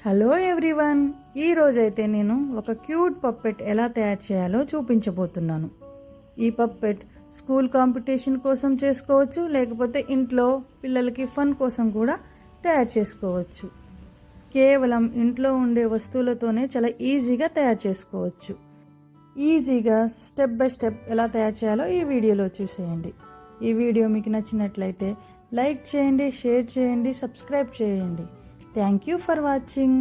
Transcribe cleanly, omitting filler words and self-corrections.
Hello everyone, ఈ రోజైతే నేను ఒక క్యూట్ పప్పెట్ ఎలా తయారు చేయాలో చూపించబోతున్నాను. ఈ పప్పెట్ స్కూల్ కాంపిటీషన్ కోసం చేసుకోవచ్చు, లేకపోతే ఇంట్లో పిల్లలకి ఫన్ కోసం కూడా తయారు చేసుకోవచ్చు. కేవలం ఇంట్లో ఉండే వస్తువులతోనే చాలా ఈజీగా తయారు చేసుకోవచ్చు. ఈజీగా స్టెప్ బై స్టెప్ ఎలా తయారు చేయాలో ఈ వీడియోలో చూసేయండి. ఈ వీడియో మీకు నచ్చినట్లయితే లైక్ చేయండి, షేర్ చేయండి, సబ్స్క్రైబ్ చేయండి. Thank you for watching.